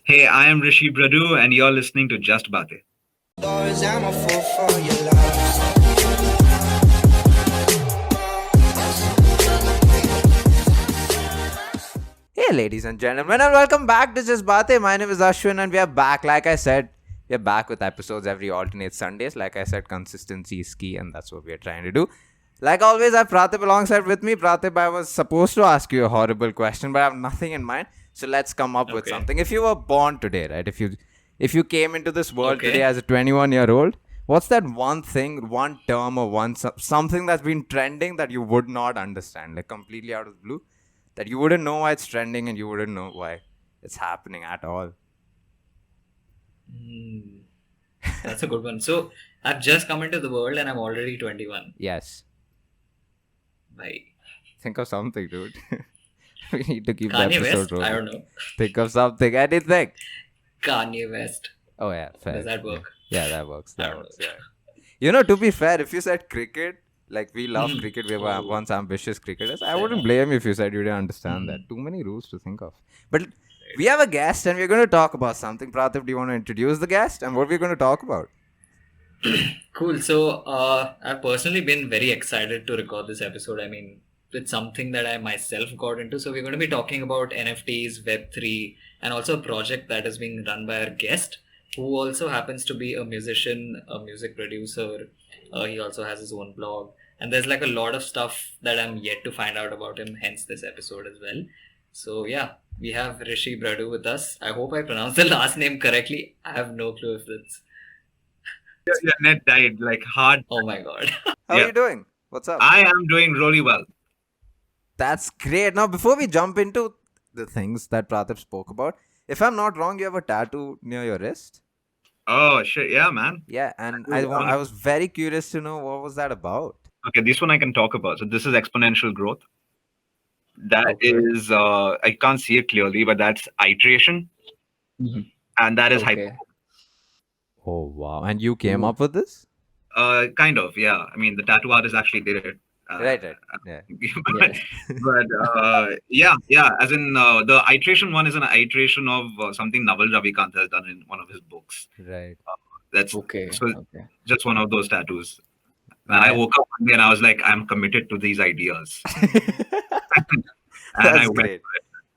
Hey, I am Rishi Bradoo, and you're listening to Just Baate. Hey, ladies and gentlemen, and welcome back to Just Baate. My name is Aswin, and we are back. Like I said, we're back with episodes every alternate Sundays. Like I said, consistency is key, and that's what we're trying to do. Like always, I have Praatibh alongside with me. Praatibh, I was supposed to ask you a horrible question, but I have nothing in mind. So let's come up with something. If you were born today, right? If you came into this world today as a 21-year-old, what's that one thing, one term, or something that's been trending that you would not understand, like completely out of the blue? That you wouldn't know why it's trending and you wouldn't know why it's happening at all. That's a good one. So I've just come into the world and I'm already 21. Yes. Bye. Think of something, dude. We need to keep the Kanye episode West? rolling. I don't know. Think of something. Anything. Kanye West. Oh, yeah. Fair. Does that work? Yeah, that works. I That don't works. know. Yeah. You know, to be fair, if you said cricket, like we love cricket, we were once ambitious cricketers. I wouldn't blame you if you said you didn't understand that. Too many rules to think of. But we have a guest and we're going to talk about something. Praatibh, do you want to introduce the guest and what we're going to talk about? Cool. So I've personally been very excited to record this episode. I mean, it's something that I myself got into. So we're going to be talking about NFTs, Web3, and also a project that is being run by our guest, who also happens to be a musician, a music producer. He also has his own blog. And there's like a lot of stuff that I'm yet to find out about him, hence this episode as well. So yeah, we have Rishi Bradoo with us. I hope I pronounced the last name correctly. I have no clue if it's... Your net died like hard. Oh my god. How are you doing? What's up? I am doing really well. That's great. Now, before we jump into the things that Praatibh spoke about, if I'm not wrong, you have a tattoo near your wrist. Oh shit, yeah, man. Yeah, and I was very curious to know what was that about. Okay, this one I can talk about. So this is exponential growth. That is, I can't see it clearly, but that's iteration, and that is hyper. Oh wow! And you came up with this? Kind of, yeah. I mean, the tattoo artist actually did it. Right. Yeah. but yeah. As in, the iteration one is an iteration of something Naval Ravikant has done in one of his books. Right. That's just one of those tattoos. And I woke up one day and I was like, I'm committed to these ideas. That's great.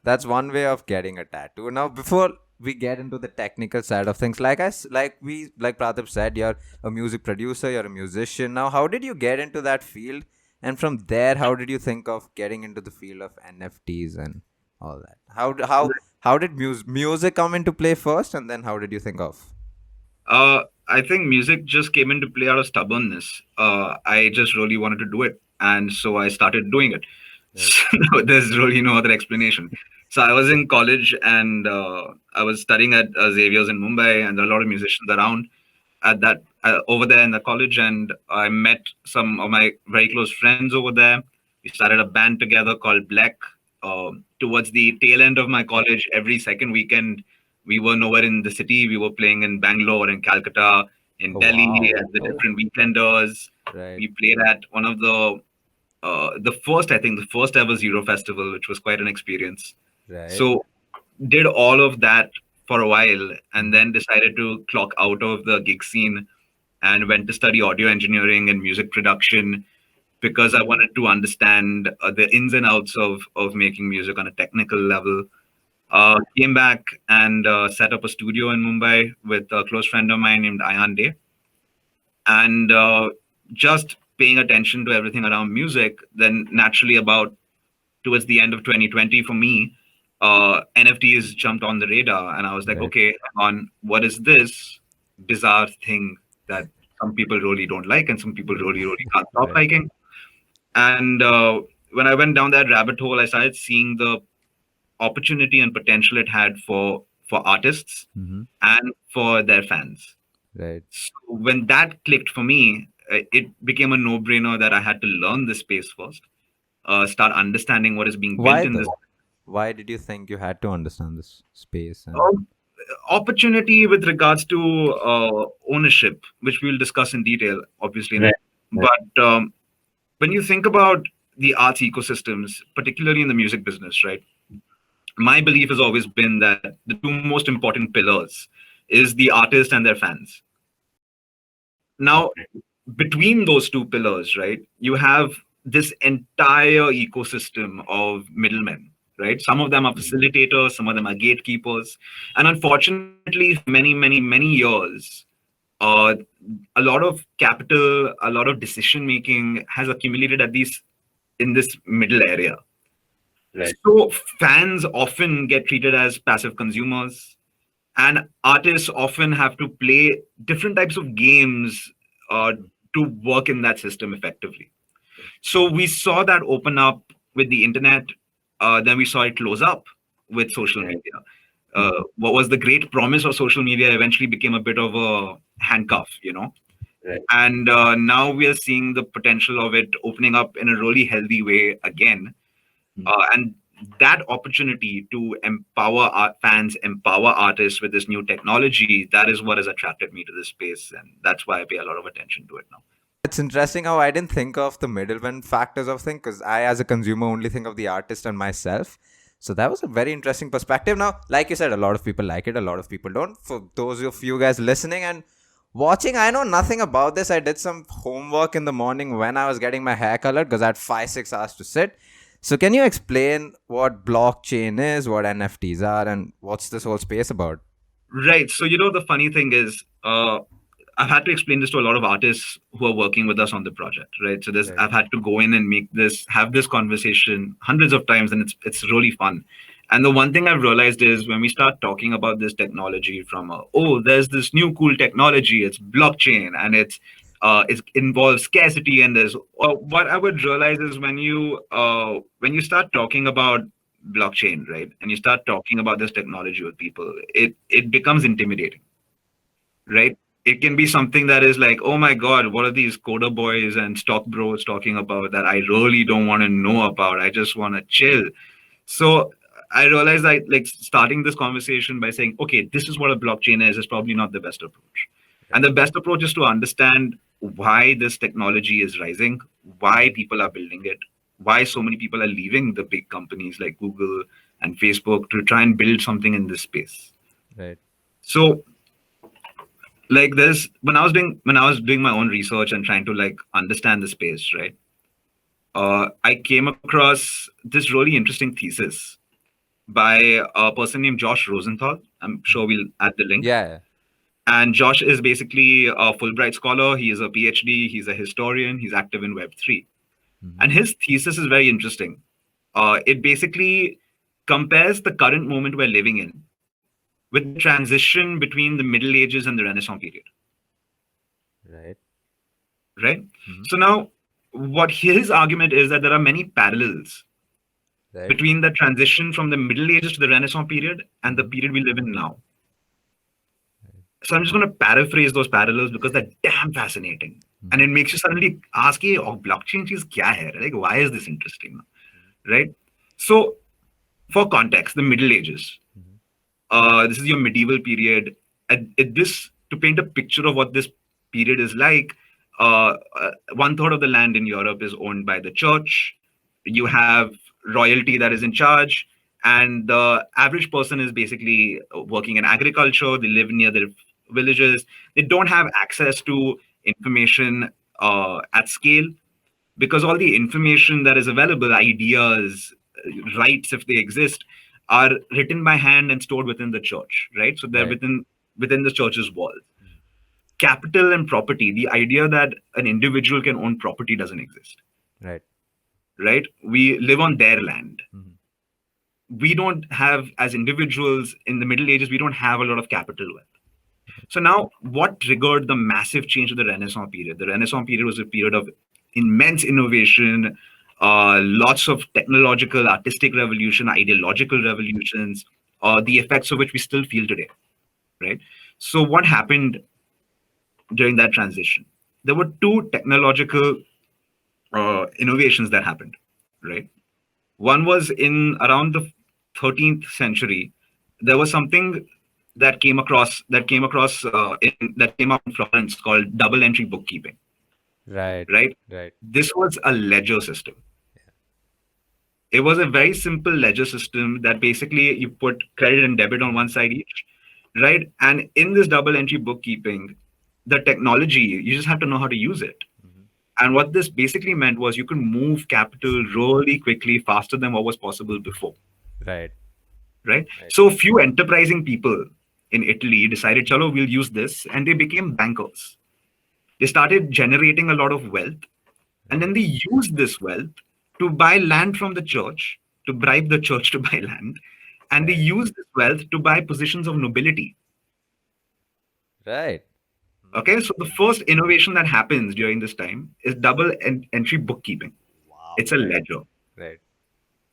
That's one way of getting a tattoo. Now, before we get into the technical side of things, like Praatibh said, you're a music producer, you're a musician. Now, how did you get into that field? And from there, how did you think of getting into the field of NFTs and all that? How did music come into play first, and then how did you think of? I think music just came into play out of stubbornness. I just really wanted to do it, and so I started doing it. So there's really no other explanation. So I was in college, and I was studying at Xavier's in Mumbai, and there are a lot of musicians around at that over there in the college, and I met some of my very close friends over there. We started a band together called Black. Towards the tail end of my college, every second weekend, we were nowhere in the city. We were playing in Bangalore, in Calcutta, in Delhi, at the different weekenders. Right. We played at one of the first ever Zero Festival, which was quite an experience. Right. So did all of that for a while, and then decided to clock out of the gig scene and went to study audio engineering and music production because I wanted to understand the ins and outs of making music on a technical level. Came back and set up a studio in Mumbai with a close friend of mine named Ayan Day. And just paying attention to everything around music, then naturally about towards the end of 2020 for me, NFTs jumped on the radar, and I was like, okay, what is this bizarre thing that some people really don't like and some people really can't stop liking? And when I went down that rabbit hole, I started seeing the opportunity and potential it had for artists and for their fans. Right. So when that clicked for me, it became a no-brainer that I had to learn this space first, start understanding what is being built in this. Why did you think you had to understand this space? Opportunity with regards to ownership, which we'll discuss in detail, obviously. Right. But when you think about the arts ecosystems, particularly in the music business, right? my belief has always been that the two most important pillars is the artist and their fans. Now, between those two pillars, right, you have this entire ecosystem of middlemen, right? Some of them are facilitators, some of them are gatekeepers. And unfortunately, for many, many, many years, uh, a lot of capital, a lot of decision making has accumulated at these in this middle area. Right. So fans often get treated as passive consumers, and artists often have to play different types of games uh, to work in that system effectively. So we saw that open up with the internet. Then we saw it close up with social media. What was the great promise of social media eventually became a bit of a handcuff, you know. Right. And now we are seeing the potential of it opening up in a really healthy way again. And that opportunity to empower art fans, empower artists with this new technology, that is what has attracted me to this space. And that's why I pay a lot of attention to it now. It's interesting how I didn't think of the middleman factors of things, because I, as a consumer, only think of the artist and myself. So that was a very interesting perspective. Now, like you said, a lot of people like it, a lot of people don't. For those of you guys listening and watching, I know nothing about this. I did some homework in the morning when I was getting my hair colored because I had 5-6 hours to sit. So can you explain what blockchain is, what NFTs are, and what's this whole space about? Right. So, you know, the funny thing is, I've had to explain this to a lot of artists who are working with us on the project, right? So Right. I've had to go in and have this conversation hundreds of times, and it's really fun. And the one thing I've realized is when we start talking about this technology from, oh, there's this new cool technology, it's blockchain, and it involves scarcity, and there's what I would realize is when you start talking about blockchain, right, and you start talking about this technology with people, it becomes intimidating, right? It can be something that is like, oh my God, what are these coder boys and stock bros talking about that I really don't want to know about? I just want to chill. So I realized that like starting this conversation by saying, okay, this is what a blockchain is probably not the best approach. And the best approach is to understand why this technology is rising, why people are building it, why so many people are leaving the big companies like Google and Facebook to try and build something in this space. Right. So like there's when I was doing my own research and trying to like understand the space, right? I came across this really interesting thesis by a person named Josh Rosenthal. I'm sure we'll add the link. Yeah. And Josh is basically a Fulbright scholar. He is a PhD. He's a historian. He's active in Web3. And his thesis is very interesting. It basically compares the current moment we're living in with the transition between the Middle Ages and the Renaissance period. Right. Right? So now, what his argument is that there are many parallels Right. between the transition from the Middle Ages to the Renaissance period and the period we live in now. So I'm just going to paraphrase those parallels because they're damn fascinating. And it makes you suddenly ask, hey, oh, blockchain is kya hai? Like, why is this interesting? Right? So, for context, the Middle Ages. This is your medieval period. At this, to paint a picture of what this period is like, 1/3 of the land in Europe is owned by the church. You have royalty that is in charge, and the average person is basically working in agriculture. They live near their villages. They don't have access to information at scale because all the information that is available, ideas, rights, if they exist, are written by hand and stored within the church, right? So they're Right. within the church's walls. Capital and property, the idea that an individual can own property doesn't exist, Right. right? We live on their land. We don't have, as individuals in the Middle Ages, we don't have a lot of capital wealth. So now, what triggered the massive change of the Renaissance period? The Renaissance period was a period of immense innovation, lots of technological, artistic revolution, ideological revolutions, the effects of which we still feel today, right? So what happened during that transition? There were two technological innovations that happened, right? One was in around the 13th century. There was something that came up in Florence called double entry bookkeeping. Right. Right? Right. This was a ledger system. It was a very simple ledger system that basically you put credit and debit on one side each, right? And in this double entry bookkeeping, the technology, you just have to know how to use it. Mhm. And what this basically meant was you could move capital really quickly, faster than what was possible before, Right. right? Right. So few enterprising people in Italy decided, chalo, we'll use this, and they became bankers. They started generating a lot of wealth, and then Right. they used this wealth to buy land from the church, to bribe the church to buy land, and they Right. used this wealth to buy positions of nobility. Right. Okay, so the first innovation that happens during this time is double entry bookkeeping. Wow. It's a Right. ledger. Right.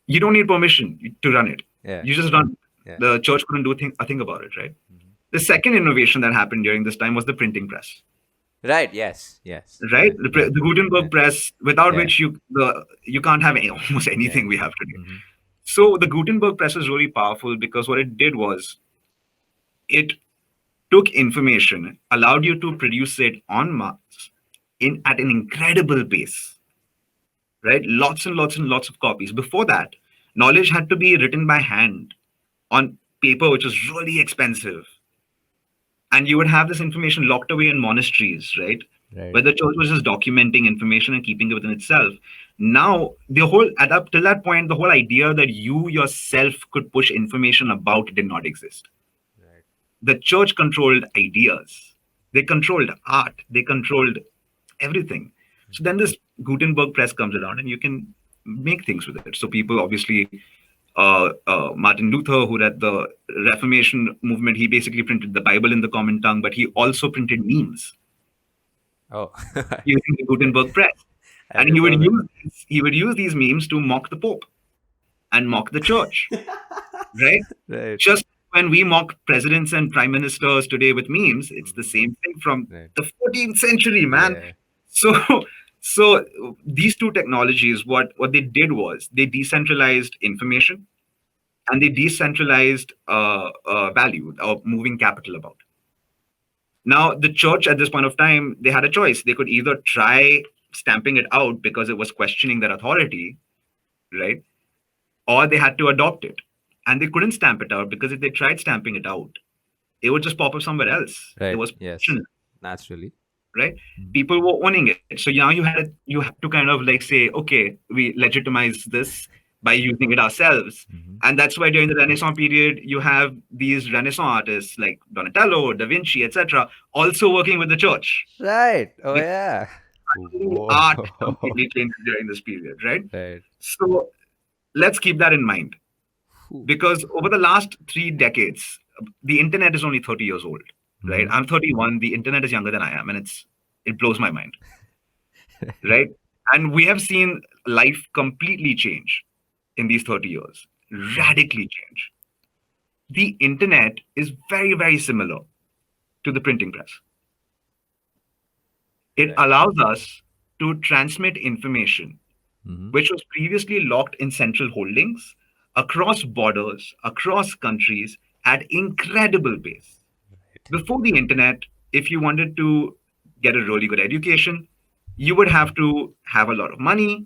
You don't need permission to run it. Yeah. You just run it. Yeah. The church couldn't do a thing about it, right? Mhm. The second innovation that happened during this time was the printing press, Right. Yes. Yes. right? Yeah. The Yeah. Gutenberg Yeah. press, without Yeah. which you can't have almost Yeah. anything we have today. Mhm. So the Gutenberg press is really powerful because what it did was it took information, allowed you to produce it en masse in at an incredible pace, right? Lots and lots and lots of copies. Before that, knowledge had to be written by hand on paper, which was really expensive. And you would have this information locked away in monasteries, right? Right. Where the church was just documenting information and keeping it within itself. Now, the whole at up till that point, the whole idea that you yourself could push information about did not exist. Right. The church controlled ideas, they controlled art, they controlled everything. So then this Gutenberg press comes around and you can make things with it. So people obviously, Martin Luther, who led the Reformation movement, he basically printed the Bible in the common tongue, but he also printed memes Oh. using the Gutenberg press. I And didn't know that. he would use these memes to mock the Pope and mock the church, right? Right. Just when we mock presidents and prime ministers today with memes, it's the Mhm. same thing from Right. the 14th century, man. Yeah. So, so these two technologies, what they did was they decentralized information and they decentralized value or moving capital about. Now, the church at this point of time, they had a choice. They could either try stamping it out because it was questioning their authority, right? Or they had to adopt it. And they couldn't stamp it out because if they tried stamping it out, it would just pop up somewhere else. It Right. was Yes. permissionless, Naturally. right? Mhm. People were owning it. So now you have to kind of like say, okay, we legitimize this by using it ourselves. Mhm. And that's why during the Renaissance period, you have these Renaissance artists like Donatello, Da Vinci, etc., also working with the church. Right. Oh The yeah. art Whoa. completely changed during this period, right? Right. So let's keep that in mind Whew. because over the last 3 decades, the internet is only 30 years old, right? Mhm. I'm 31. The internet is younger than I am, and it blows my mind, right? And we have seen life completely change in these 30 years, radically change. The internet is very, very similar to the printing press. It Right. allows us to transmit information Mhm. which was previously locked in central holdings across borders, across countries at incredible pace. Right. Before the internet, if you wanted to get a really good education, you would have to have a lot of money,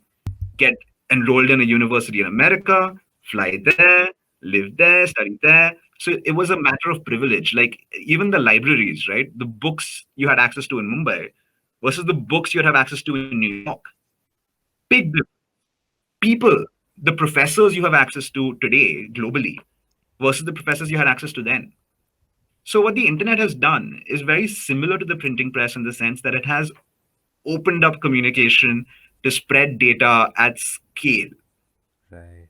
get enrolled in a university in America, fly there, live there, study there. So it was a matter of privilege. Like even the libraries, right? The books you had access to in Mumbai versus the books you'd have access to in New York. Big difference. People, the professors you have access to today globally versus the professors you had access to then. So what the internet has done is very similar to the printing press in the sense that it has opened up communication to spread data at scale, Right.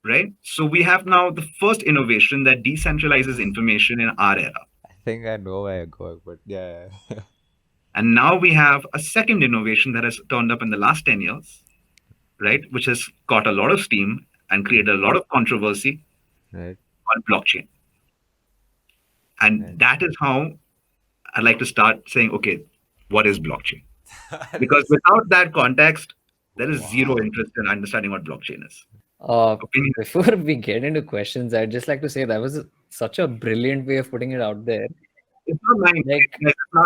right? So we have now the first innovation that decentralizes information in our era. I think I know where you're going, but yeah. And now we have a second innovation that has turned up in the last 10 years, right? Which has caught a lot of steam and created a lot of controversy Right. on blockchain. Right. And that is how I'd like to start saying, okay, what is blockchain? Because That's- without that context, there is zero Wow. interest in understanding what blockchain is. Uh, Opinion? Before we get into questions, I'd just like to say that was such a brilliant way of putting it out there. It's not mine. Like,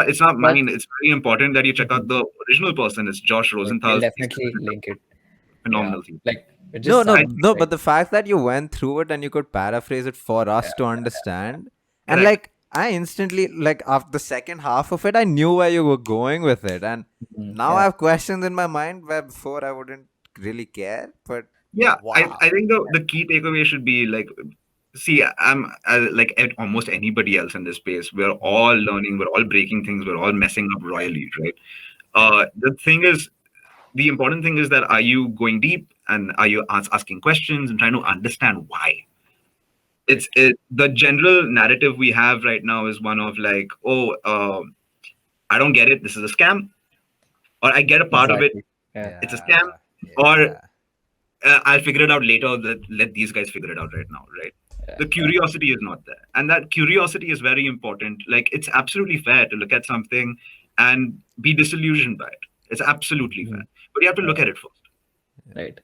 It's not but mine. It's very important that you check out the original person. It's Josh we'll Rosenthal's definitely link it. Yeah, phenomenal thing. like It No, just no, I, sounds no. like, But the fact that you went through it and you could paraphrase it for us to understand, and correct. like I instantly, like after the second half of it, I knew where you were going with it, and now I yeah, have questions in my mind where before I wouldn't really care. But Yeah, I wow, think the key takeaway should be like, see, I'm like at almost anybody else in this space. We're all learning, we're all breaking things, we're all messing up royally, right? The thing is, the important thing is that are you going deep and are you asking questions and trying to understand why? The general narrative we have right now is one of like, oh, I don't get it, this is a scam, or I get a part of it, exactly. Yeah. it's a scam, yeah, or yeah, I'll figure it out later. Let these guys figure it out right now, right? The curiosity is not there, and that curiosity is very important. Like it's absolutely fair to look at something and be disillusioned by it. It's absolutely fair, Mhm. but you have to look Yeah. at it first. Right.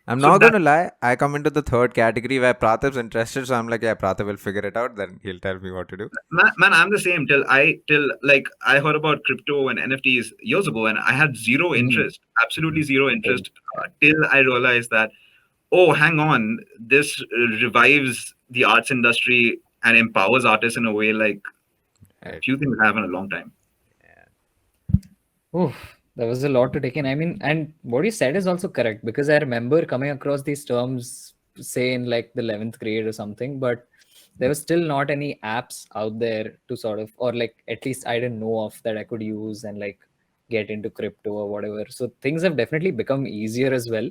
I'm So not that gonna lie. I come into the third category where Pratib's interested, so I'm like, yeah, Pratib will figure it out. Then he'll tell me what to do. man, I'm the same till like I heard about crypto and NFTs years ago, and I had zero Mhm. interest, absolutely zero Same. interest, Yeah. till I realized that, oh, hang on, this revives the arts industry and empowers artists in a way like Right. few things have in a long time. Oof, that was a lot to take in. I mean, and what you said is also correct because I remember coming across these terms, say in like the 11th grade or something, but there was still not any apps out there to sort of, or like at least I didn't know of that I could use and like get into crypto or whatever. So things have definitely become easier as well.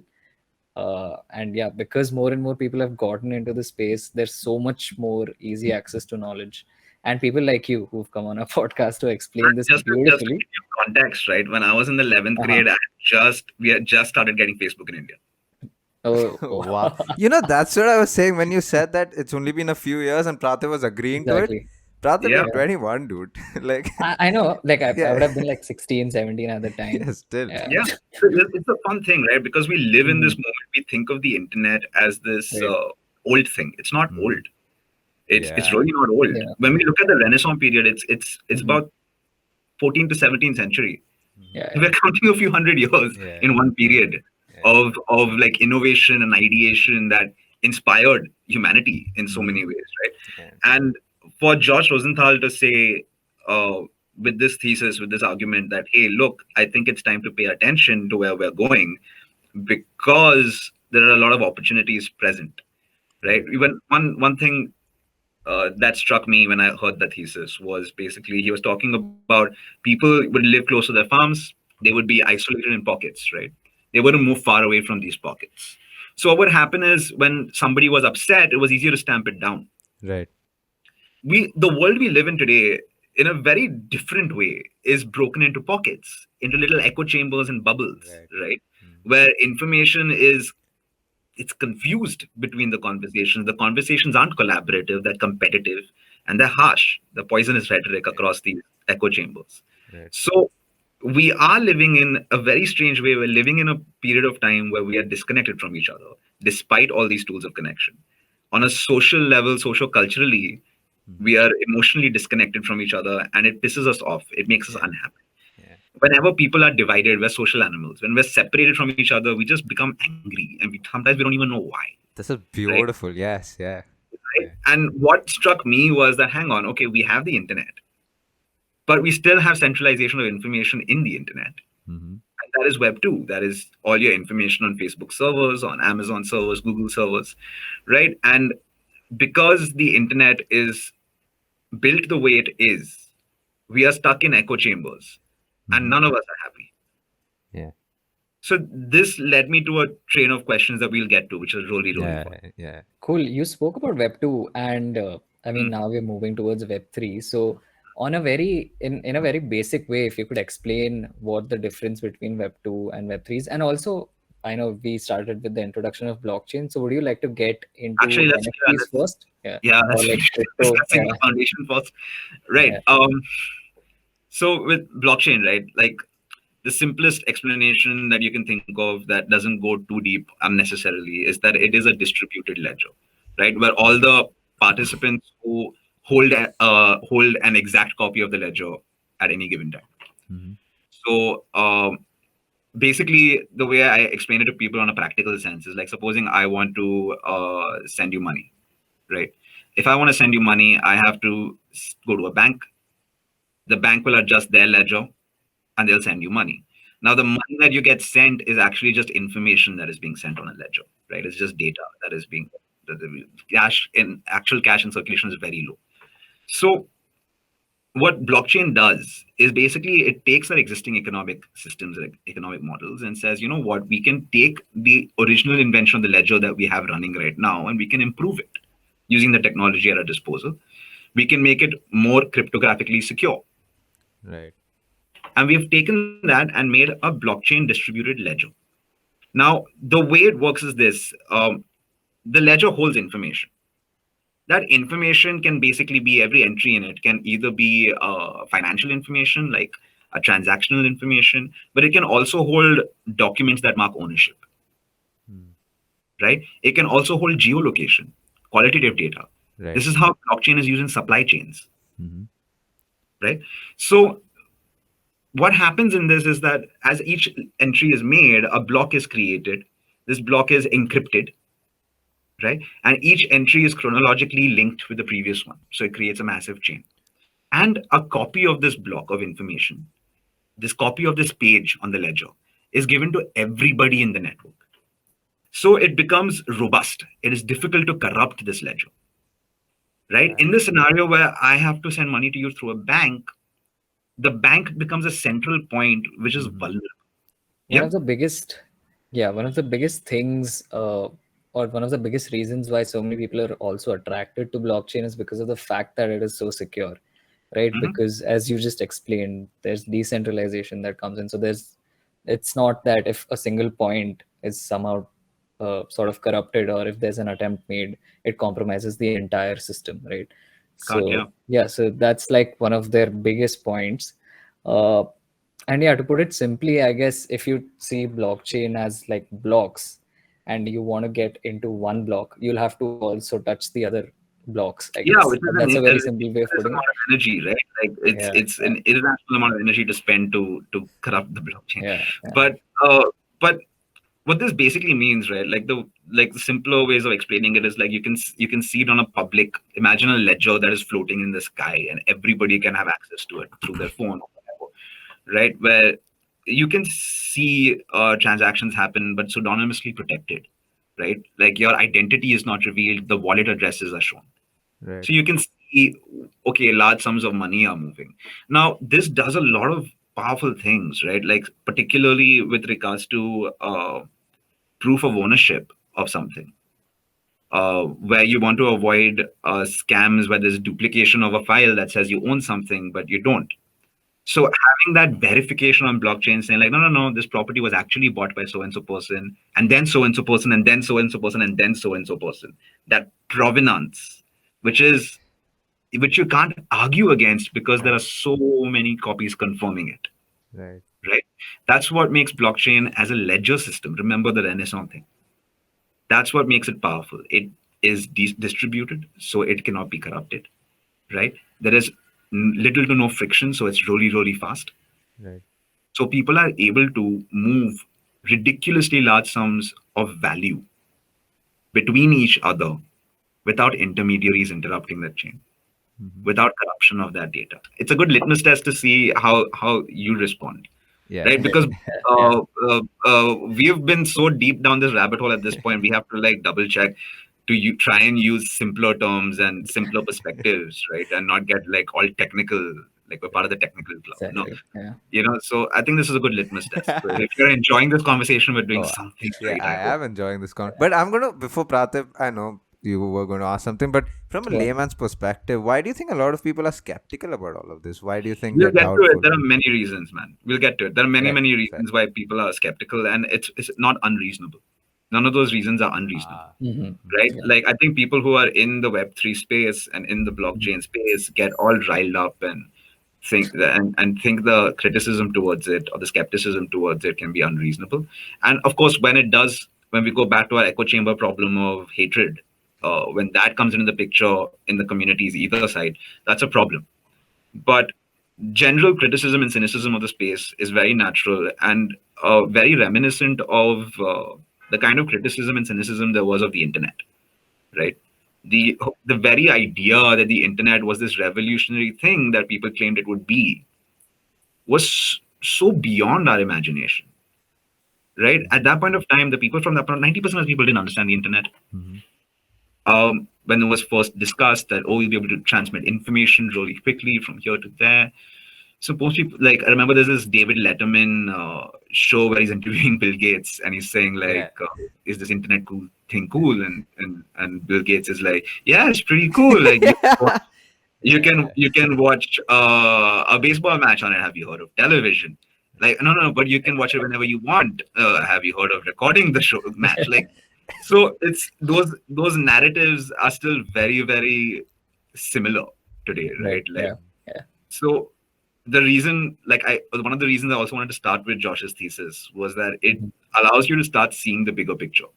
And yeah, because more and more people have gotten into the space, there's so much more easy access to knowledge. And people like you who've come on a podcast to explain this Just to beautifully. give you context, right? When I was in the 11th Uh-huh. grade, we had just started getting Facebook in India. Oh, Wow. You know, that's what I was saying when you said that it's only been a few years and Pratib was agreeing to it. exactly. Pratib, Yeah, you're Yeah. 21, dude. Like, I know, like I would yeah, have been like 16, 17 at the time. yeah, still. Yeah. yeah. So it's a fun thing, right? Because we live in this Mhm. moment. We think of the internet as this Right. old thing. It's not Mhm. old. It's Yeah. really not old. Yeah. When we look at the Renaissance period, it's Mhm. about 14th to 17th century. Mhm. Yeah. We're Yeah. counting a few hundred years Yeah. in one Yeah. period Yeah. of like innovation and ideation that inspired humanity in so Mhm. many ways, right? Yeah. And for George Rosenthal to say, uh, with this thesis, with this argument that, hey, look, I think it's time to pay attention to where we're going because there are a lot of opportunities present, right? Mhm. Even one thing that struck me when I heard the thesis was basically he was talking about people would live close to their farms, they would be isolated in pockets, right? They wouldn't move far away from these pockets. So what would happen is when somebody was upset, it was easier to stamp it down. Right. The world we live in today, in a very different way, is broken into pockets, into little echo chambers and bubbles, Right. right? Mhm. Where information is it's confused between the conversations. The conversations aren't collaborative, they're competitive, and they're harsh. The poisonous rhetoric Right. across these echo chambers. Right. So we are living in a very strange way. We're living in a period of time where we are disconnected from each other, despite all these tools of connection. On a social level, social culturally, Mhm. we are emotionally disconnected from each other, and it pisses us off. It makes us Yeah. unhappy. Yeah. Whenever people are divided, we're social animals. When we're separated from each other, we just become angry, and sometimes we don't even know why, This is right? beautiful. Yes. Yeah. Right? Yeah. And what struck me was that, hang on, okay, we have the internet, but we still have centralization of information in the internet. Mhm. And that is Web 2. That is all your information on Facebook servers, on Amazon servers, Google servers, right? And because the internet is built the way it is, we are stuck in echo chambers, and Mhm. none of us are happy. Yeah. So this led me to a train of questions that we'll get to, which is really Yeah. fun. Yeah. Cool. You spoke about Web 2 and I mean Mm. now we're moving towards Web 3. So on a very in a very basic way, if you could explain what the difference between Web 2 and Web 3 is, and also I know we started with the introduction of blockchain. So would you like to get into Actually, NFTs first? Yeah. let's Or like finish crypto. discussing the foundation first. Right. Yeah. So with blockchain, right, like the simplest explanation that you can think of that doesn't go too deep unnecessarily is that it is a distributed ledger, right, where all the participants who hold an exact copy of the ledger at any given time. Mhm. So basically, the way I explain it to people on a practical sense is like, supposing I want to send you money, right? If I want to send you money, I have to go to a bank. The bank will adjust their ledger and they'll send you money. Now, the money that you get sent is actually just information that is being sent on a ledger, right? It's just data that is being, the cash in actual cash in circulation is very low. So what blockchain does is basically it takes our existing economic systems, like economic models, and says, you know what, we can take the original invention of the ledger that we have running right now and we can improve it using the technology at our disposal. We can make it more cryptographically secure. Right. And we've taken that and made a blockchain distributed ledger. Now, the way it works is this: the ledger holds information. That information can basically be, every entry in it can either be financial information, like a transactional information, but it can also hold documents that mark ownership, right? It can also hold geolocation, qualitative data. Right. This is how blockchain is used in supply chains, Mm-hmm. right? So what happens in this is that as each entry is made, a block is created. This block is encrypted, right? And each entry is chronologically linked with the previous one. So it creates a massive chain. And a copy of this block of information, this copy of this page on the ledger, is given to everybody in the network. So it becomes robust. It is difficult to corrupt this ledger, right? In the scenario where I have to send money to you through a bank, the bank becomes a central point which is vulnerable. One Yep. of the biggest, yeah, one of the biggest things, or one of the biggest reasons why so many people are also attracted to blockchain is because of the fact that it is so secure, right? Mhm. Because as you just explained, there's decentralization that comes in. So it's not that if a single point is somehow sort of corrupted, or if there's an attempt made, it compromises the entire system, right? So yeah, so that's like one of their biggest points. And yeah, to put it simply, I guess if you see blockchain as like blocks and you want to get into one block, you'll have to also touch the other blocks, I Yeah, guess. which is And that's a very simple way of an putting it. amount of energy, right? Like it's an international amount of energy to spend to corrupt the blockchain. Yeah. But what this basically means, right? Like the simpler ways of explaining it is like you can see it on a public. Imagine a ledger that is floating in the sky, and everybody can have access to it through their phone or whatever, right? Where you can see transactions happen, but pseudonymously protected, right? Like your identity is not revealed, the wallet addresses are shown. Right. So you can see, okay, large sums of money are moving. Now, this does a lot of powerful things, right? Like particularly with regards to proof of ownership of something, where you want to avoid scams where there's duplication of a file that says you own something, but you don't. So having that verification on blockchain saying like, no, no, no, this property was actually bought by so and so person, and then so and so person, and then so and so person, and then so and so person. That provenance, which you can't argue against because there are so many copies confirming it. Right. Right? That's what makes blockchain as a ledger system. Remember the Renaissance thing. That's what makes it powerful. It is distributed, so it cannot be corrupted. Right? There is little to no friction, so it's really, really fast. Right. So people are able to move ridiculously large sums of value between each other without intermediaries interrupting that chain, without corruption of that data. It's a good litmus test to see how you respond. Yeah. Right? Because we've been so deep down this rabbit hole at this point, we have to like double check to try and use simpler terms and simpler perspectives, right? And not get like all technical, like we're part of the technical club. No, Exactly. so I think this is a good litmus test. So if you're enjoying this conversation, we're doing Oh, something yeah, right. I am enjoying this conversation. But I'm gonna, before Praatibh, I know you were going to ask something, but from a layman's perspective, why do you think a lot of people are skeptical about all of this? Why do you think We'll they're get to doubtful? it. There are many reasons, man. We'll get to it. There are many, many reasons why people are skeptical, and it's not unreasonable. None of those reasons are unreasonable, right? Yeah. Like I think people who are in the Web3 space and in the blockchain space get all riled up and think the criticism towards it or the skepticism towards it can be unreasonable. And of course, when we go back to our echo chamber problem of hatred, when that comes into the picture in the communities either side, that's a problem. But general criticism and cynicism of the space is very natural and very reminiscent of the kind of criticism and cynicism there was of the internet, right? The very idea that the internet was this revolutionary thing that people claimed it would be was so beyond our imagination, right? At that point of time, the people from that point, 90% of people didn't understand the internet. When it was first discussed that, oh, you'll be able to transmit information really quickly from here to there. So most people, like, I remember there's this David Letterman show where he's interviewing Bill Gates and he's saying like, is this internet thing cool? And Bill Gates is like, yeah, it's pretty cool. Like you can watch a baseball match on it. Have you heard of television? Like, no, but you can watch it whenever you want. Have you heard of recording the show match? Like, so it's those narratives are still very, very similar today, right? Like, so the reason, one of the reasons I also wanted to start with Josh's thesis was that it allows you to start seeing the bigger picture.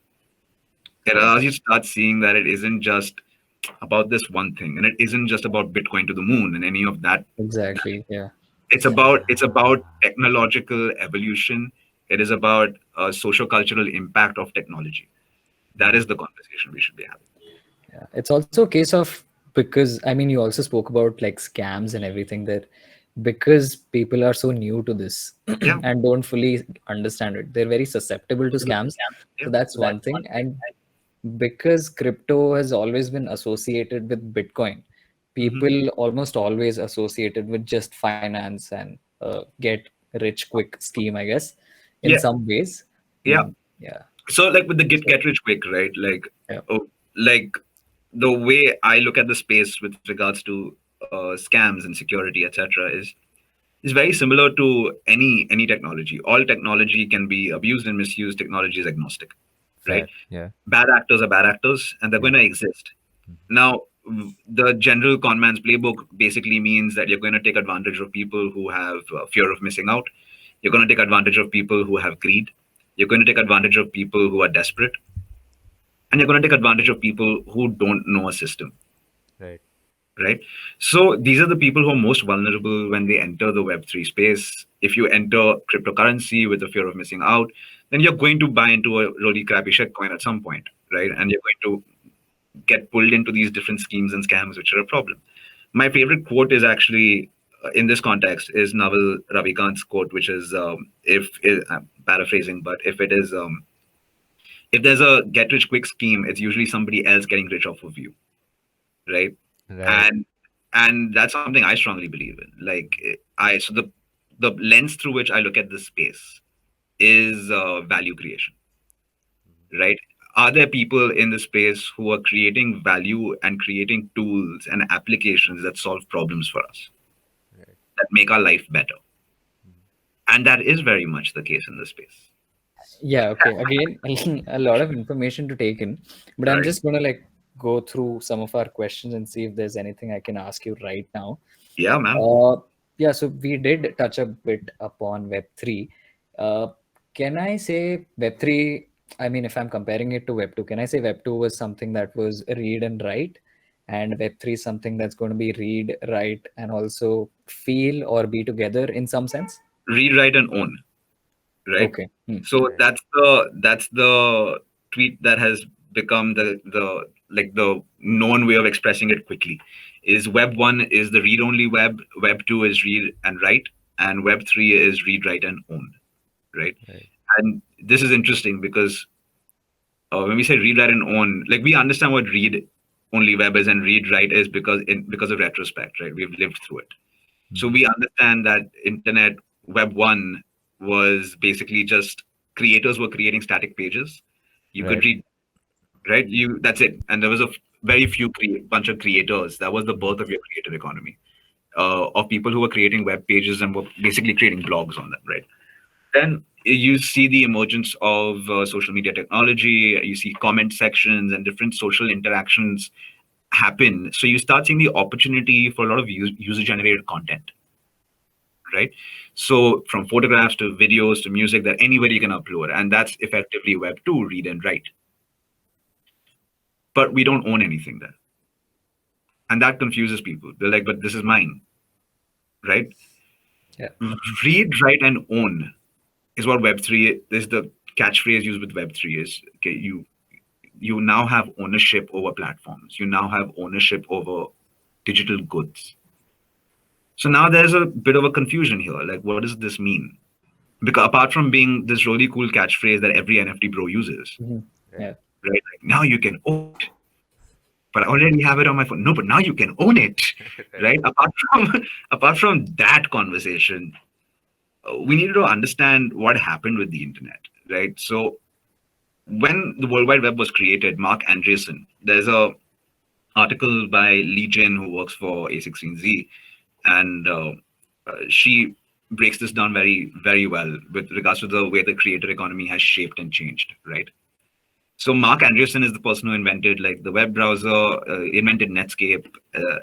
It allows you to start seeing that it isn't just about this one thing, and it isn't just about Bitcoin to the moon and any of that. Exactly. Yeah. It's about technological evolution. It is about socio-cultural impact of technology. That is the conversation we should be having. Yeah. It's also a case of, because I mean, you also spoke about like scams and everything there, because people are so new to this and don't fully understand it. They're very susceptible to scams. So that's one thing. And because crypto has always been associated with Bitcoin, people almost always associated with just finance and get rich quick scheme, I guess, in some ways. Yeah. So like with the get rich quick, right? Like the way I look at the space with regards to scams and security, etc., is very similar to any technology. All technology can be abused and misused. Technology is agnostic, right? Yeah. Bad actors are bad actors, and they're going to exist. Now, the general con man's playbook basically means that you're going to take advantage of people who have fear of missing out. You're going to take advantage of people who have greed. You're going to take advantage of people who are desperate. And you're going to take advantage of people who don't know a system. Right. So these are the people who are most vulnerable when they enter the Web3 space. If you enter cryptocurrency with the fear of missing out, then you're going to buy into a really crappy shitcoin at some point, right? And you're going to get pulled into these different schemes and scams, which are a problem. My favorite quote is actually, in this context, is Naval Ravikant's quote, which is, I'm paraphrasing, but if there's a get rich quick scheme, it's usually somebody else getting rich off of you, right? And that's something I strongly believe in. Like so the lens through which I look at this space is value creation, right? Are there people in the space who are creating value and creating tools and applications that solve problems for us, that make our life better? And that is very much the case in this space. Yeah. Okay. Again, a lot of information to take in, but I'm just gonna like go through some of our questions and see if there's anything I can ask you right now. Yeah, man. Yeah, so we did touch a bit upon Web3. Can I say Web3, I mean, if I'm comparing it to Web2, can I say Web2 was something that was read and write, and Web3 is something that's going to be read, write, and also feel or be together in some sense? Read, write, and own, right? Okay. So that's the tweet that has become the known way of expressing it quickly. Is Web 1 is the read only web, Web 2 is read and write, and Web 3 is read, write, and own, right? And this is interesting because when we say read, write, and own, like we understand what read only web is and read, write is because of retrospect, right? We've lived through it. So we understand that internet Web 1 was basically just creators were creating static pages. You could read, right? That's it. And there was a very few bunch of creators. That was the birth of your creative economy, of people who were creating web pages and were basically creating blogs on them, right? Then you see the emergence of social media technology. You see comment sections and different social interactions happen. So you start seeing the opportunity for a lot of user-generated content, right? So from photographs to videos to music that anybody can upload, and that's effectively Web 2, read and write. But we don't own anything there. And that confuses people. They're like, but this is mine. right? Yeah. Read, write, and own is what Web3 is. The catchphrase used with Web3 is, okay, you now have ownership over platforms. You now have ownership over digital goods. So now there's a bit of a confusion here. Like, what does this mean? Because apart from being this really cool catchphrase that every NFT bro uses, Mhm. Right. Yeah. right? Like, now you can own it, but I already have it on my phone. No, but now you can own it, Right. right? Apart from apart from that conversation, we needed to understand what happened with the internet, right? So when the World Wide Web was created, Mark Andreessen, there's a article by Lee Jin who works for A16Z, and she breaks this down very, very well with regards to the way the creator economy has shaped and changed, right? So Mark Andreessen is the person who invented like the web browser, invented Netscape,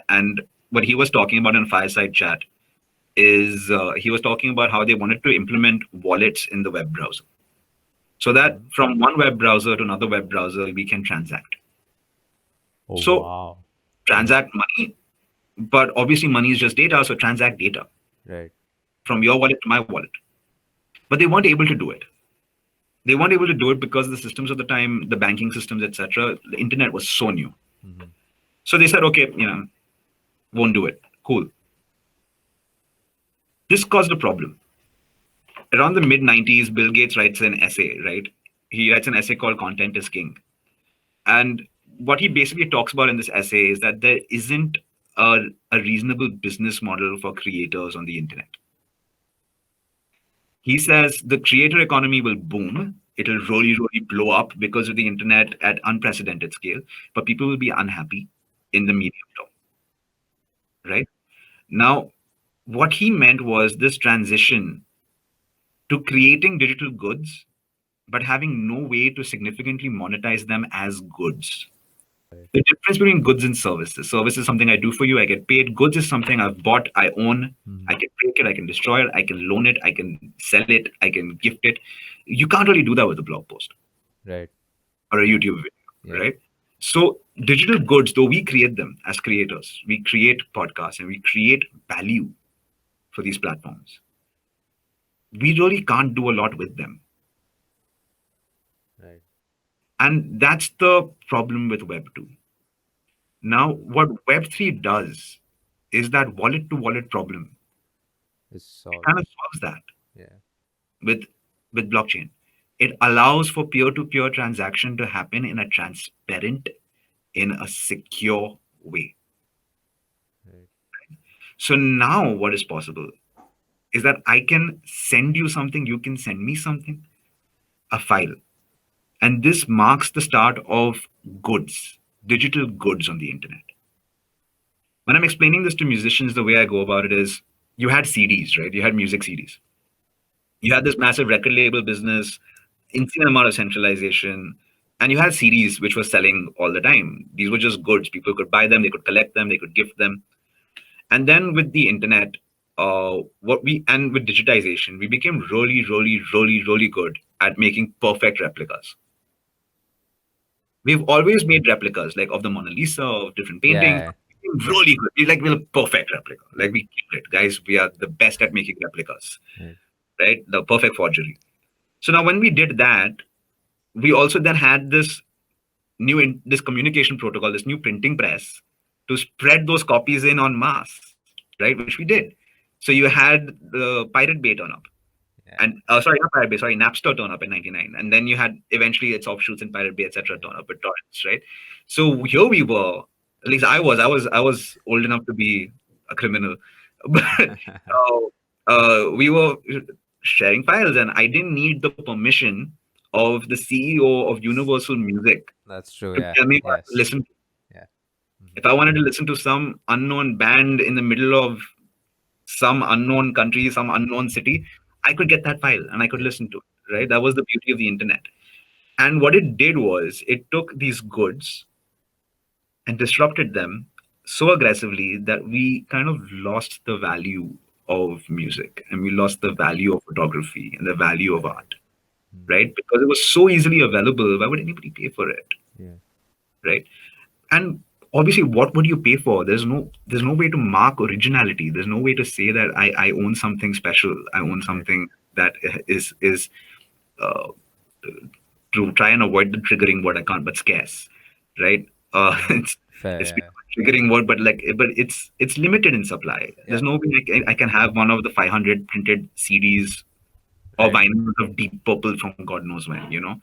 and what he was talking about in Fireside Chat is he was talking about how they wanted to implement wallets in the web browser, so that Mhm. from one web browser to another web browser we can transact. Oh So wow. transact money, but obviously money is just data, so transact data Right. from your wallet to my wallet. But they weren't able to do it. They weren't able to do it because the systems of the time, the banking systems, etc., the internet was so new. Mhm. So they said, okay, won't do it. Cool. This caused a problem. Around the mid 90s, Bill Gates writes an essay, right? He writes an essay called Content is King. And what he basically talks about in this essay is that there isn't a reasonable business model for creators on the internet. He says the creator economy will boom. It'll really, really blow up because of the internet at unprecedented scale, but people will be unhappy in the medium term, right? Now, what he meant was this transition to creating digital goods, but having no way to significantly monetize them as goods. Right. The difference between goods and services. Service is something I do for you, I get paid. Goods is something I've bought, I own. I Mhm. can break it, I can destroy it, I can loan it, I can sell it, I can gift it. You can't really do that with a blog post Right. or a Yeah. YouTube video, Yeah. right? So digital goods, though we create them as creators, we create podcasts and we create value for these platforms. We really can't do a lot with them. Right. And that's the problem with Web 2. Now, what Web 3 does is that wallet to wallet problem. It's It solved. kind of solves that Yeah. with blockchain. It allows for peer-to-peer transaction to happen in a transparent, in a secure way. Right. So now what is possible is that I can send you something, you can send me something, a file. And this marks the start of goods, digital goods on the internet. When I'm explaining this to musicians, the way I go about it is you had CDs, right? You had music CDs. You had this massive record label business, insane amount of centralization, and you had CDs which were selling all the time. These were just goods. People could buy them, they could collect them, they could gift them. And then with the internet, with digitization, we became really, really, really, really good at making perfect replicas. We've always made replicas like of the Mona Lisa, of different paintings. Yeah. Yeah. Really good. We're a perfect replica. Yeah. Like we killed it, guys. We are the best at making replicas, Right. right? The perfect forgery. So now when we did that, we also then had this communication protocol, this new printing press to spread those copies in en masse, right? Which we did. So you had the Pirate Bay turn up, Yeah. and sorry, not Pirate Bay, sorry, Napster turn up in '99, and then you had eventually its offshoots in Pirate Bay, etc. turn up with torrents, right? So here we were. At least I was old enough to be a criminal, but we were sharing files, and I didn't need the permission of the CEO of Universal Music That's true. to Yeah. tell me what to Yes. listen to. Yeah. Mhm. If I wanted to listen to some unknown band in the middle of some unknown country, some unknown city, I could get that file and I could Yeah. listen to it, right? That was the beauty of the internet. And what it did was it took these goods and disrupted them so aggressively that we kind of lost the value of music and we lost the value of photography and the value of Right. art, Mhm. right? Because it was so easily available. Why would anybody pay for it, Yeah. right? And obviously, what would you pay for? There's no way to mark originality. There's no way to say that I own something special. I own something that is uh, to try and avoid the triggering word I can't, but scarce, right? It's Fair, been a triggering word, but it's limited in supply. yeah. There's no way I can have one of the 500 printed CDs or Right. vinyls of Deep Purple from God knows when.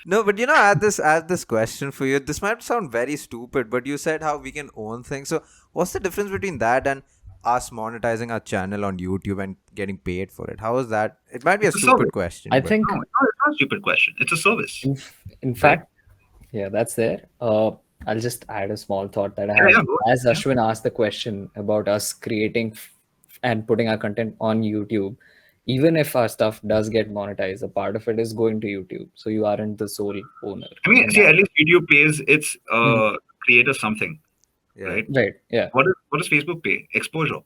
No, but I had this question for you. This might sound very stupid, but you said how we can own things. So what's the difference between that and us monetizing our channel on YouTube and getting paid for it? How is that? It might be a It's a stupid service. question, I but think, No, it's not a stupid question. It's a service, in right? fact, yeah, that's there. I'll just add a small thought that I Yeah, had. yeah, go As ahead. Ashwin asked the question about us creating and putting our content on YouTube, even if our stuff does get monetized, a part of it is going to YouTube. So you aren't the sole owner I mean, in see, that. at least YouTube pays its Mhm. creator something, yeah. right? Right. Yeah. What does Facebook pay? Exposure.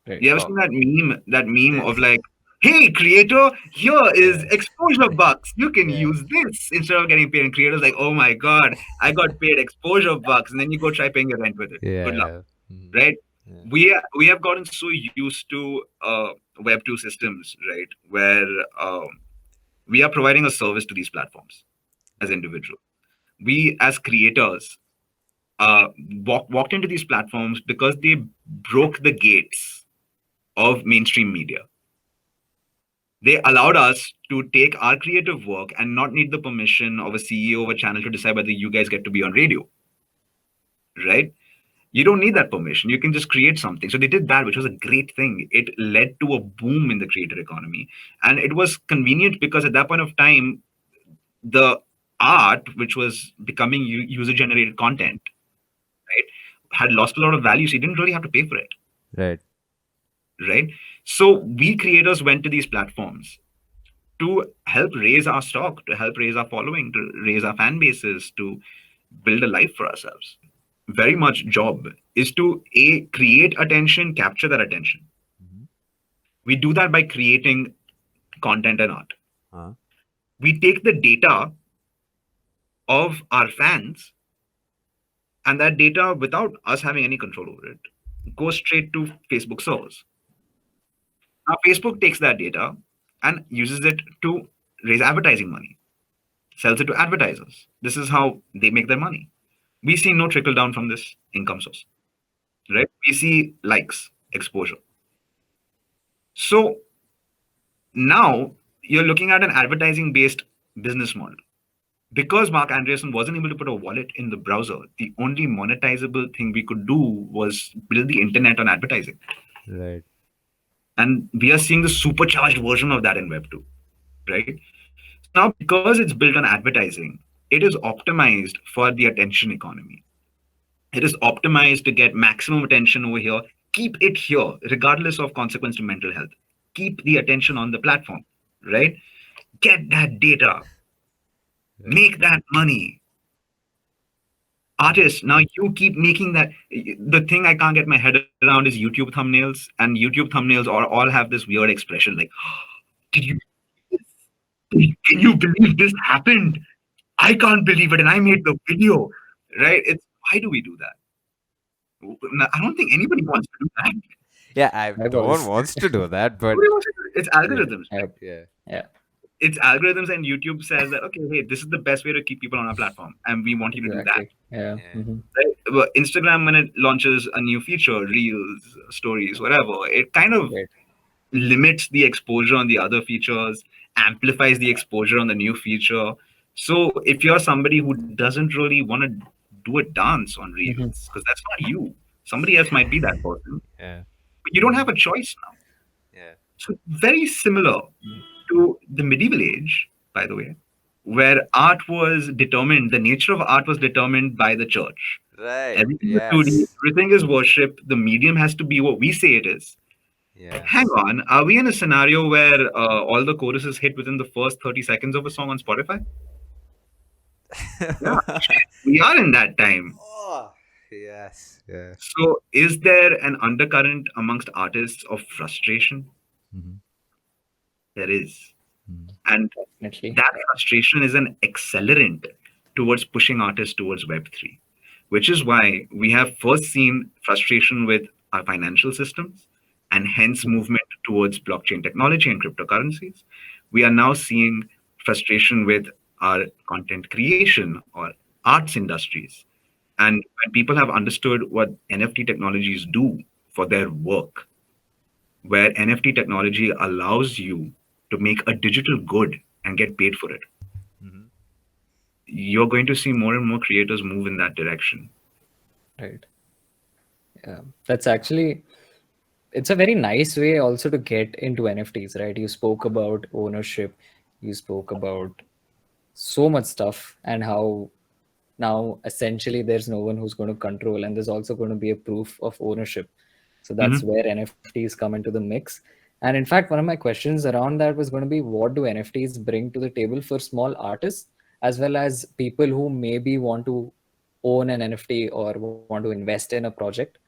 Right. You ever Oh, seen that meme yeah. of like, hey creator, here is Yeah. exposure bucks. You can Yeah. use this instead of getting paid. And creators like, oh my god, I got paid exposure bucks, and then you go try paying your rent with it. Good luck, Yeah. Mhm. right? Yeah. We have gotten so used to Web2 systems, right, where we are providing a service to these platforms as Right. individuals. We as creators uh, walked into these platforms because they broke the gates of mainstream media. They allowed us to take our creative work and not need the permission of a CEO of a channel to decide whether you guys get to be on radio, right? You don't need that permission. You can just create something. So they did that, which was a great thing. It led to a boom in the creator economy. And it was convenient because at that point of time, the art, which was becoming user generated content, right, had lost a lot of value. So you didn't really have to pay for it, Right. right? So we creators went to these platforms to help raise our stock, to help raise our following, to raise our fan bases, to build a life for ourselves. Very much job is to create attention, capture that attention. Mhm. We do that by creating content and art. Huh? We take the data of our fans, and that data, without us having any control over it, goes straight to Facebook servers. Now Facebook takes that data and uses it to raise advertising money, sells it to advertisers. This is how they make their money. We see no trickle down from this income source, right? We see likes, exposure. So now you're looking at an advertising based business model. Because Mark Andreessen wasn't able to put a wallet in the browser, the only monetizable thing we could do was build the internet on advertising. Right. And we are seeing the supercharged version of that in Web2, right? So now, because it's built on advertising, it is optimized for the attention economy. It is optimized to get maximum attention over here. Keep it here, regardless of consequence to mental health. Keep the attention on the platform, right? Get that data, Right. make that money. Artists, now you keep making that. The thing I can't get my head around is YouTube thumbnails, and YouTube thumbnails all have this weird expression like, did you, can you believe this happened? I can't believe it, and I made the video, right? It's why do we do that? I don't think anybody wants to do that. Yeah, I I no one was. wants to do that, but Nobody wants to do it. It's yeah. algorithms, right? Yep. Yeah. Yeah. It's algorithms, and YouTube says that okay, hey, this is the best way to keep people on our platform, and we want you to do that. Exactly. Yeah. Yeah. Hmm. Right? But Instagram, when it launches a new feature, reels, stories, whatever, it kind of Right. limits the exposure on the other features, amplifies the exposure on the new feature. So if you're somebody who doesn't really want to do a dance on Hmm. reels, because that's not you, somebody else might be that person, Yeah. but you don't have a choice now. Yeah. So very similar to the medieval age, by the way, where art was determined, the nature of art was determined by the church. Right. Everything is 2D, Yes. everything is worship, the medium has to be what we say it is. Hang Yes. on, are we in a scenario where all the choruses hit within the first 30 seconds of a song on Spotify? Yeah, we are in that time. Oh, yes. Yeah. So, is there an undercurrent amongst artists of frustration? Mhm. There is. Mhm. And Definitely. that frustration is an accelerant towards pushing artists towards Web3. which is why we have first seen frustration with our financial systems and hence movement towards blockchain technology and cryptocurrencies. We are now seeing frustration with our content creation or arts industries. And when people have understood what NFT technologies do for their work, where NFT technology allows you to make a digital good and get paid for it, Mm-hmm. you're going to see more and more creators move in that direction. Right. Yeah. That's actually, it's a very nice way also to get into NFTs, right? You spoke about ownership, you spoke about so much stuff, and how now essentially there's no one who's going to control, and there's also going to be a proof of ownership. So that's Mhm. where NFTs come into the mix. And in fact, one of my questions around that was going to be, what do NFTs bring to the table for small artists as well as people who maybe want to own an NFT or want to invest in a project?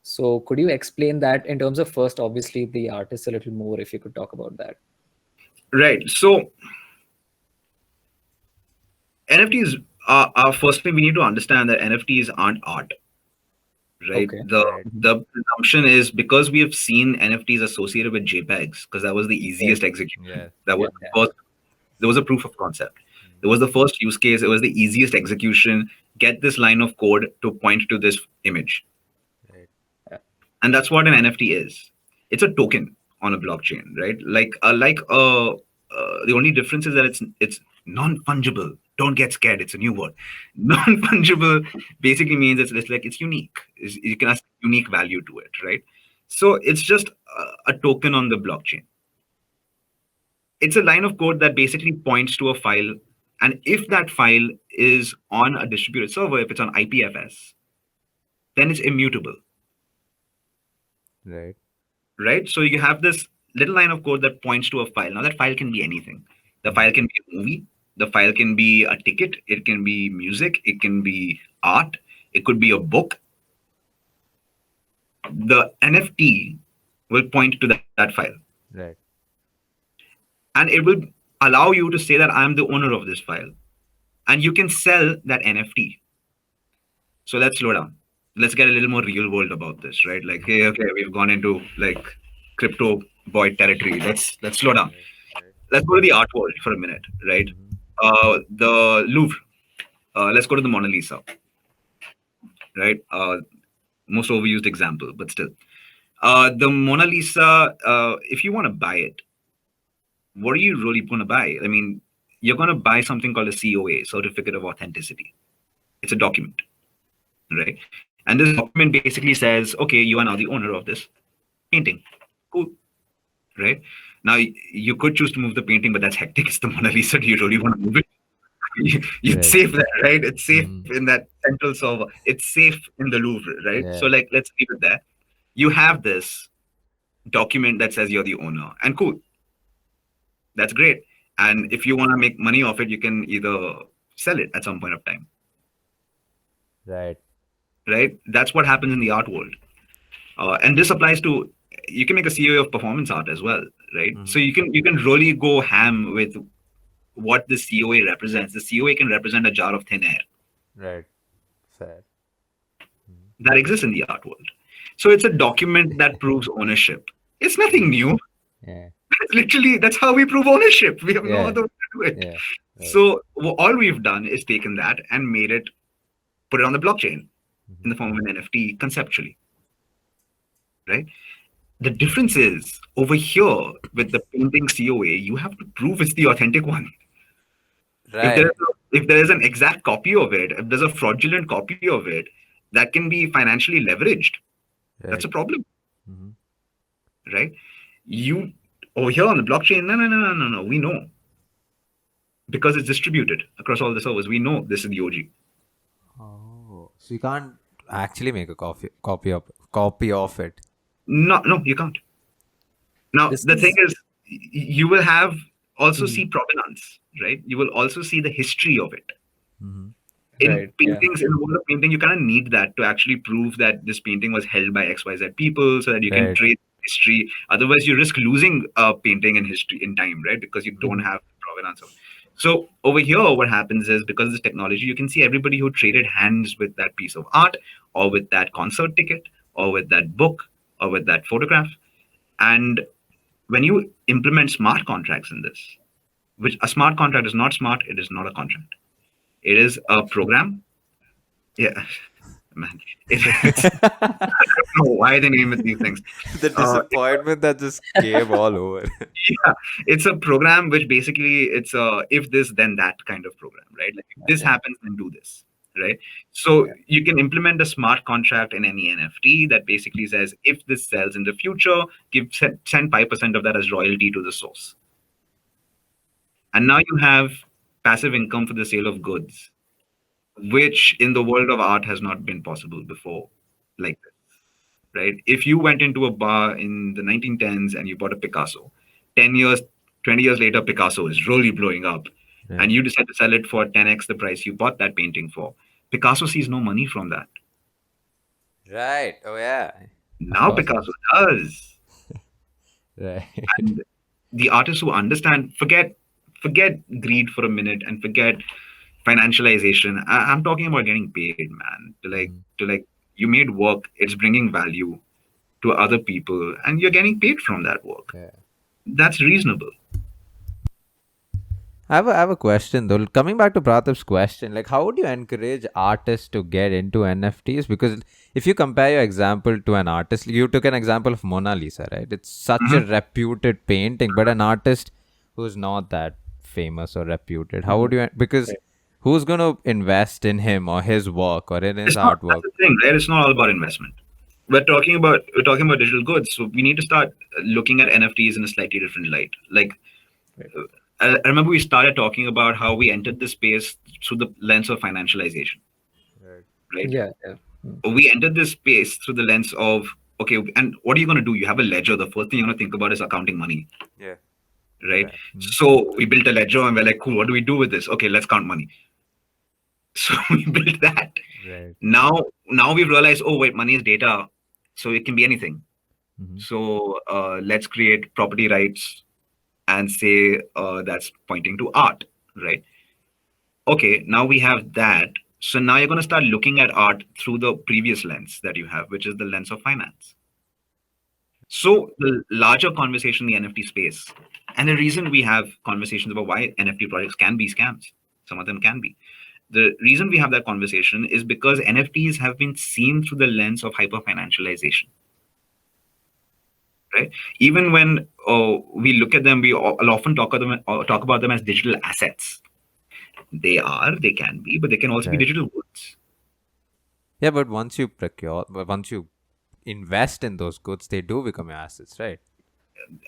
So could you explain that in terms of, first, obviously, the artists a little more, if you could talk about that? Right. So NFTs are firstly we need to understand that NFTs aren't art, right? Okay. The Right. the presumption is because we have seen NFTs associated with JPEGs because that was the Yes. easiest execution. Yeah. That was Yeah. the first. There was a proof of concept. There was the first use case. It was the easiest execution. Get this line of code to point to this image. Right. And that's what an NFT is. It's a token on a blockchain, right? The only difference is that it's non-fungible. Don't get scared. It's a new word. Non-fungible basically means it's like it's unique. You can ask unique value to it, right? So it's just a token on the blockchain. It's a line of code that basically points to a file, and if that file is on a distributed server, if it's on IPFS, then it's immutable. Right. Right? So you have this little line of code that points to a file. Now, that file can be anything. The file can be a movie, the file can be a ticket, it can be music, it can be art, it could be a book. The NFT will point to that file Right. and it will allow you to say that I'm the owner of this file and you can sell that NFT. So let's slow down. Let's get a little more real world about this, right? Like, hey, okay, we've gone into like crypto boy territory. Let's slow down. Right. Let's go to the art world for a minute, right? Mm-hmm. The Louvre. Let's go to the Mona Lisa, right? Most overused example, but still. The Mona Lisa, if you want to buy it, what are you really going to buy? I mean, you're going to buy something called a COA, Certificate of Authenticity. It's a document, right? And this document basically says, okay, you are now the owner of this painting. Cool, right? Now, you could choose to move the painting, but that's hectic. It's the Mona Lisa. Do you really want to move it? It's Right. safe there, right? It's safe Mm. in that central server. It's safe in the Louvre, right? So, Yeah. like, let's leave it there. You have this document that says you're the owner, and cool, that's great. And if you want to make money off it, you can either sell it at some point of time, Right. right? That's what happens in the art world. And this applies to you can make a COA of performance art as well, right? So Mm-hmm. you can really go ham with what the COA represents. The COA can represent a jar of thin air Right. Fair. Mm-hmm. that exists in the art world. So it's a document that proves ownership. It's nothing new. Yeah. It's literally that's how we prove ownership. We have no Yeah. other way to do it. Yeah. Right. So all we've done is taken that and put it on the blockchain in Mm-hmm. the form of an NFT conceptually, right? The difference is over here with the painting COA, you have to prove it's the authentic one. If there Right. is if there is an exact copy of it, if there's a fraudulent copy of it, that can be financially leveraged. That's Right. a problem, Mm-hmm. right? You over here on the blockchain, no. We know because it's distributed across all the servers. We know this is the OG. Oh, so you can't actually make a copy of it. No, you can't. Now This the thing is. is, you will have also Mhm. see provenance, right? You will also see the history of it. Mm-hmm. In Right. Yeah. paintings, in the world of painting, you kind of need that to actually prove that this painting was held by XYZ people so that you can Right. trace history. Otherwise, you risk losing a painting in history in time, right? Because you don't Mhm. have provenance of it. So over here, what happens is because of this technology, you can see everybody who traded hands with that piece of art, or with that concert ticket, or with that book, or with that photograph. And when you implement smart contracts in this, which a smart contract is not smart, it is not a contract. It is a program. Yeah, man. I don't know why they name it these things. The disappointment that just came all over. Yeah, it's a program which basically it's a if this then that kind of program, right? Like if this happens, then do this, right? So you can implement a smart contract in any NFT that basically says if this sells in the future, send 5% of that as royalty to the source. And now you have passive income for the sale of goods, which in the world of art has not been possible before, like this, right? If you went into a bar in the 1910s and you bought a Picasso, 10 years, 20 years later, Picasso is really blowing up, and you decide to sell it for 10x the price you bought that painting for. Picasso sees no money from that. Right. Oh, yeah. Now course. Picasso does. Right. And the artists who understand, forget greed for a minute and forget financialization. I'm talking about getting paid, man. To like you made work, it's bringing value to other people, and you're getting paid from that work. Yeah. That's reasonable. I have a question though. Coming back to Praatib's question, like how would you encourage artists to get into NFTs? Because if you compare your example to an artist, you took an example of Mona Lisa, right? It's such a reputed painting, but an artist who's not that famous or reputed, how would you? Because who's going to invest in him or his work or in his artwork? That's the thing, right? It's not all about investment. We're talking about digital goods, so we need to start looking at NFTs in a slightly different light. Like I remember we started talking about how we entered the space through the lens of financialization, right? Yeah. We entered this space through the lens of okay, and what are you going to do? You have a ledger. The first thing you're going to think about is accounting money, Yeah. right? So we built a ledger and we're like, cool, what do we do with this? Okay, let's count money. So we built that. Right. Now we've realized, oh wait, money is data, so it can be anything. So let's create property rights and say that's pointing to art, right? Okay, now we have that. So now you're going to start looking at art through the previous lens that you have, which is the lens of finance. So the larger conversation in the NFT space, and the reason we have conversations about why NFT projects can be scams, some of them can be. The reason we have that conversation is because NFTs have been seen through the lens of hyper financialization. Right? Even when we look at them, I'll often talk about them as digital assets. They can be, but they can also be digital goods. Yeah, but once you invest in those goods, they do become your assets, right?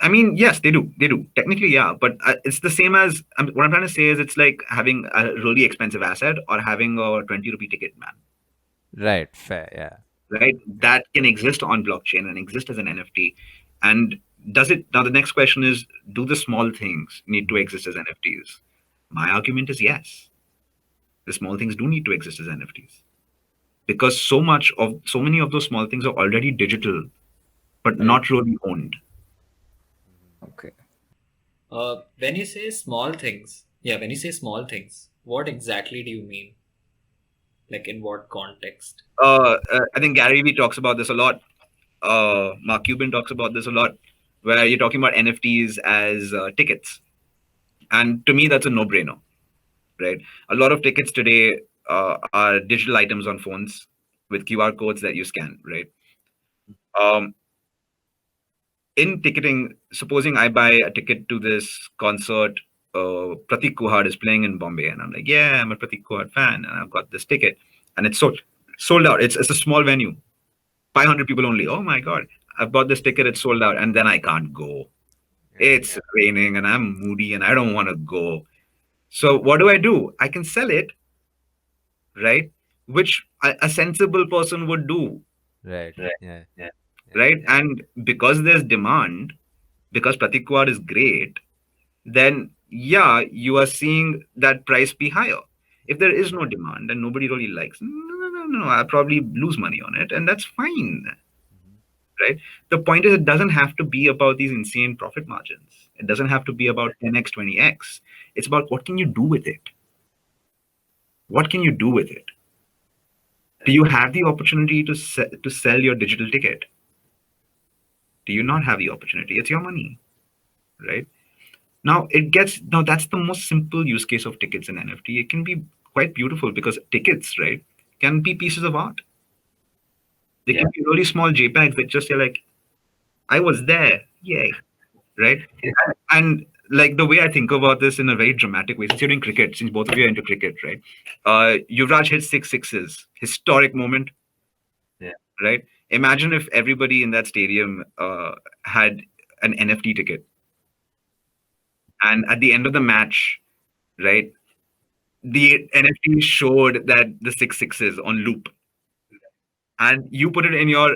I mean, yes, they do. They do. Technically, yeah. But it's the same as what I'm trying to say is it's like having a really expensive asset or having a 20 rupee ticket, man. Right. Fair. Yeah. Right. That can exist on blockchain and exist as an NFT. And does it now? The next question is: do the small things need to exist as NFTs? My argument is yes. The small things do need to exist as NFTs because so many of those small things are already digital, but not really owned. Okay. When you say small things, what exactly do you mean? Like in what context? I think Gary Vee talks about this a lot. Mark Cuban talks about this a lot, where you're talking about NFTs as tickets. And to me, that's a no-brainer, right? A lot of tickets today are digital items on phones with QR codes that you scan, right? In ticketing, supposing I buy a ticket to this concert, Pratik Kuhad is playing in Bombay, and I'm like, yeah, I'm a Pratik Kuhad fan, and I've got this ticket, and it's sold out. It's a small venue, 500 people only. Oh my god, I've bought this ticket, it's sold out, and then I can't go. It's raining, and I'm moody, and I don't want to go. So what do? I can sell it, right? Which a sensible person would do. Right. Yeah. Right? And because there's demand, because Pratik Kuhad is great, then yeah, you are seeing that price be higher. If there is no demand and nobody really likes, no, I'll probably lose money on it, and that's fine. right? The point is, it doesn't have to be about these insane profit margins. It doesn't have to be about 10x, 20x. It's about what can you do with it? What can you do with it? Do you have the opportunity to sell your digital ticket? Do you not have the opportunity? It's your money, right? Now that's the most simple use case of tickets in NFT. It can be quite beautiful because tickets, right, can be pieces of art. They can be really small JPEGs that just say like, I was there, yay, right? And like the way I think about this in a very dramatic way, since you're in cricket, since both of you are into cricket, right? Yuvraj hit 6 sixes, historic moment, right? Imagine if everybody in that stadium had an NFT ticket, and at the end of the match, right, the NFT showed that the 6 sixes on loop, and you put it in your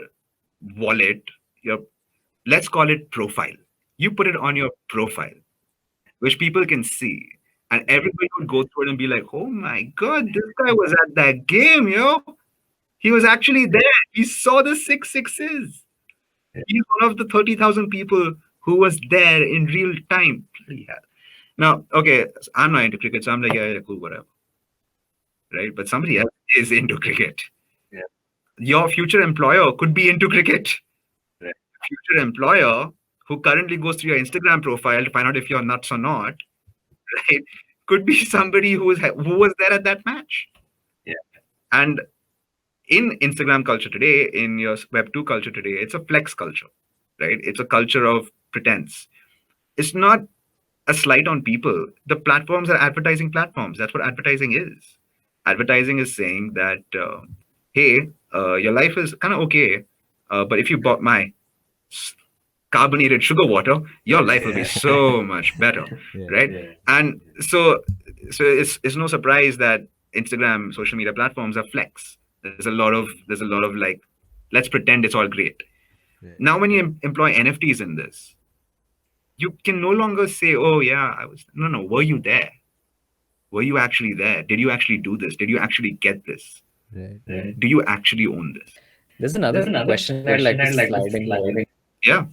wallet, your, let's call it profile. You put it on your profile, which people can see. And everybody would go through it and be like, oh my God, this guy was at that game, yo. He was actually there. He saw the 6 sixes. He's one of the 30,000 people who was there in real time. Bloody hell. Now, okay, I'm not into cricket, so I'm like, yeah, cool, whatever. Right? But somebody else is into cricket. Your future employer could be into cricket. Future employer who currently goes through your Instagram profile to find out if you're nuts or not, right? Could be somebody who was there at that match. And in Instagram culture today, in your Web2 culture today, it's a flex culture, right? It's a culture of pretense. It's not a slight on people. The platforms are advertising platforms. That's what advertising is. Advertising is saying that, hey, your life is kind of okay, but if you bought my carbonated sugar water, your life will be so much better, right? And so it's no surprise that Instagram, social media platforms are flex. There's a lot of like, let's pretend it's all great. Now, when you employ NFTs in this, you can no longer say, oh yeah, I was, no, were you there? Were you actually there? Did you actually do this? Did you actually get this? Do you actually own this? There's another question I'd like to slide in. Yeah.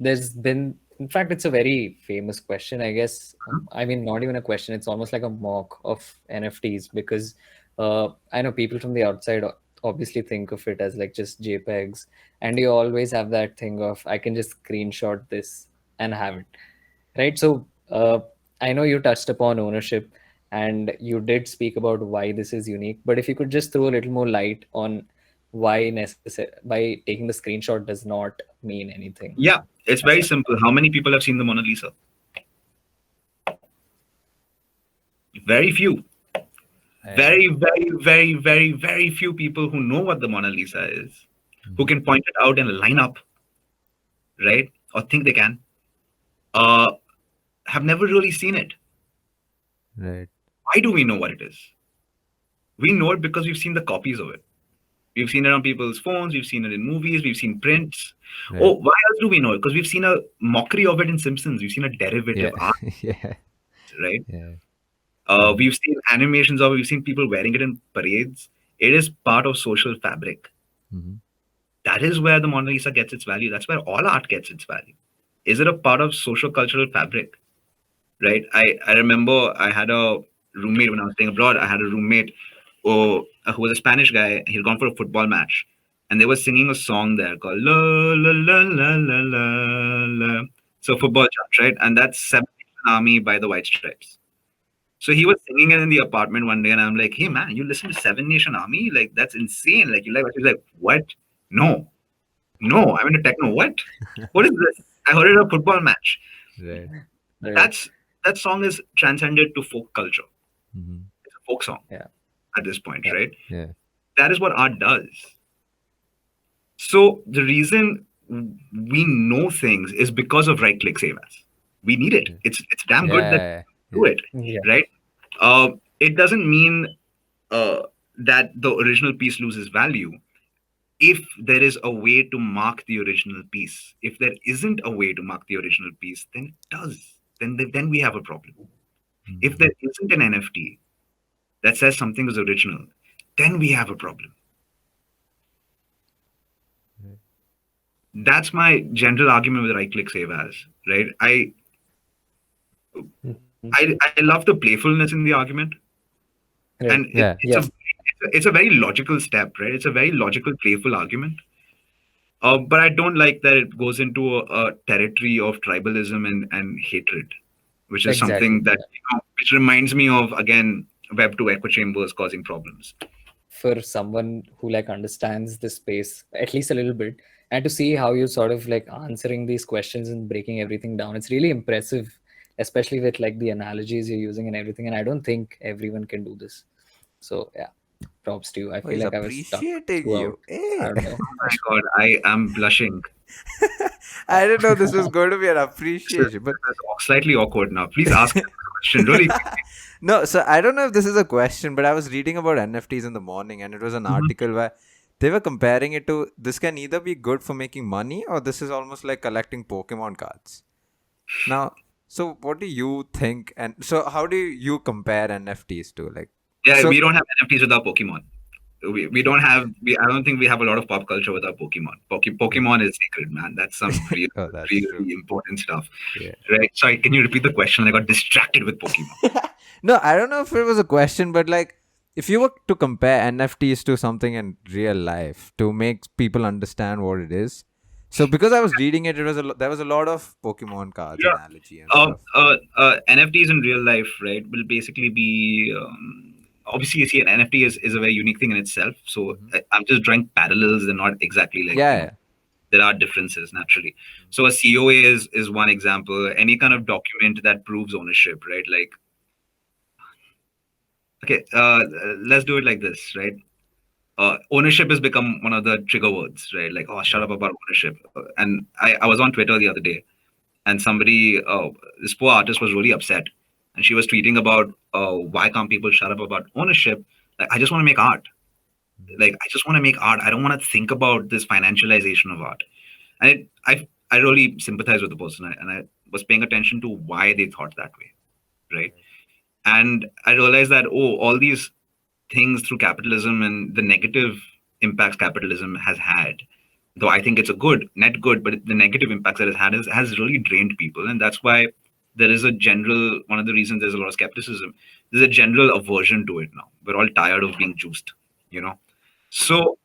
There's been, in fact, it's a very famous question, I guess. I mean, not even a question, it's almost like a mock of NFTs, because I know people from the outside obviously think of it as like just JPEGs, and you always have that thing of, I can just screenshot this and have it, right? So I know you touched upon ownership and you did speak about why this is unique, but if you could just throw a little more light on why by taking the screenshot does not mean anything. Yeah, it's very simple. How many people have seen the Mona Lisa? Very few. Very, very, very, very, very few people who know what the Mona Lisa is, who can point it out in a lineup, right? Or think they can, have never really seen it. Right. Why do we know what it is? We know it because we've seen the copies of it. We've seen it on people's phones. We've seen it in movies. We've seen prints. Right. Oh, why else do we know it? Because we've seen a mockery of it in Simpsons. We've seen a derivative art, Yeah. right? Yeah. We've seen animations of it. We've seen people wearing it in parades. It is part of social fabric. Mhm. That is where the Mona Lisa gets its value. That's where all art gets its value. Is it a part of social cultural fabric? Right? I remember I had a roommate when I was staying abroad. I had a roommate who was a Spanish guy. He'd gone for a football match, and they were singing a song there called La La La La La La La. So football chants, right? And that's Seven Nation Army by the White Stripes. So he was singing it in the apartment one day, and I'm like, "Hey man, you listen to Seven Nation Army? Like that's insane! Like you like?" He's like, "What? No, I'm into techno. What? What is this? I heard it at a football match." Right. That song is transcended to folk culture. Mhm. It's a folk song at this point, right? Yeah. That is what art does. So the reason we know things is because of right click save as. We need it. It's damn good that we do it, right? It doesn't mean that the original piece loses value. If there is a way to mark the original piece, if there isn't a way to mark the original piece, then it does. Then we have a problem. If there isn't an NFT that says something is original, then we have a problem. That's my general argument with right click save as, right? Mhm. I love the playfulness in the argument, Right. and Yeah. Yes. it's a very logical step, right? It's a very logical, playful argument. But I don't like that it goes into a territory of tribalism and hatred, which is Exactly. something that which reminds me of again Web2 echo chambers causing problems. For someone who like understands the space at least a little bit, and to see how you sort of like answering these questions and breaking everything down, it's really impressive, especially with like the analogies you're using and everything. And I don't think everyone can do this. So yeah, props to you. I Oh, feel he's like I was stuck appreciating throughout. you. Hey. I don't know. Oh my God, I am blushing. I didn't know this was going to be an This is, appreciation, but this is slightly awkward now. Please ask the question really no, so I don't know if this is a question, but I was reading about NFTs in the morning and it was an quickly. article where they were comparing it to this can either be good for making money or this is almost like collecting Pokemon cards. Now, so what do you think? And so, how do you compare NFTs to like? Yeah, So, we don't have NFTs without Pokemon. We don't have I don't think we have a lot of pop culture without Pokemon. Pokemon is sacred, man. That's some real, oh, that's true. really important stuff. Yeah. Right. Sorry, can you repeat the question? I got distracted with Pokemon. No, I don't know if it was a question, but like, if you were to compare NFTs to something in real life to make people understand what it is. So, because I was reading it, there was a lot of Pokemon cards Yeah. analogy and stuff. NFTs in real life, right, will basically be obviously you see an NFT is a very unique thing in itself. So I'm just drawing parallels. They're not exactly like Yeah, yeah. there are differences naturally. So a COA is one example. Any kind of document that proves ownership, right? Like okay, let's do it like this, right? Ownership has become one of the trigger words, right? Like, oh, shut up about ownership. And I was on Twitter the other day, and somebody, this poor artist was really upset, and she was tweeting about why can't people shut up about ownership? Like, I just want to make art. Like, I just want to make art. I don't want to think about this financialization of art. And I really sympathize with the person, and I was paying attention to why they thought that way, right? And I realized that all these things through capitalism and the negative impacts capitalism has had, though I think it's a good net good, but the negative impacts that it's had has really drained people, and that's why there is a general one of the reasons there's a lot of skepticism. There's a general aversion to it now. We're all tired of being juiced, you know. So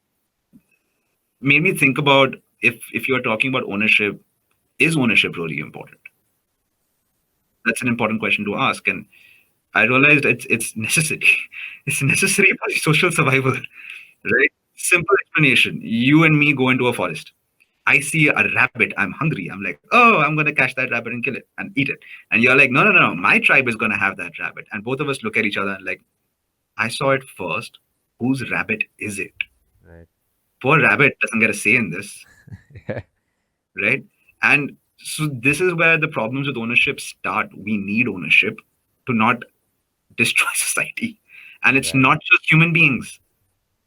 made me think about if you're talking about ownership, is ownership really important? That's an important question to ask, and I realized it's necessary. It's necessary for social survival, right? Simple explanation. You and me go into a forest. I see a rabbit. I'm hungry. I'm like, oh, I'm gonna catch that rabbit and kill it and eat it. And you're like, no, no, no, my tribe is gonna have that rabbit. And both of us look at each other and like, I saw it first. Whose rabbit is it? Right. Poor rabbit doesn't get a say in this, Yeah. right? And so this is where the problems with ownership start. We need ownership to not destroy society. And it's Right. not just human beings.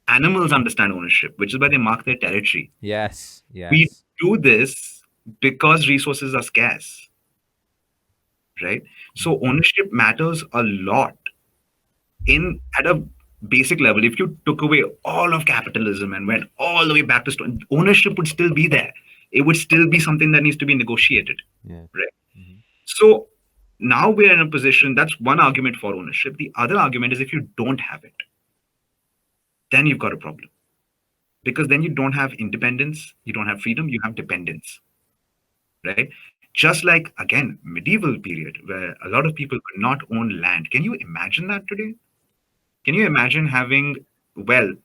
Animals understand ownership, which is why they mark their territory. Yes. We Yes. do this because resources are scarce, right? So ownership matters a lot in at a basic level. If you took away all of capitalism and went all the way back to ownership would still be there. It would still be something that needs to be negotiated, Yeah. right? Mhm. So now we're in a position that's one argument for ownership. The other argument is if you don't have it, then you've got a problem because then you don't have independence, you don't have freedom, you have dependence, right? Just like again, medieval period where a lot of people could not own land. Can you imagine that today? Can you imagine having wealth,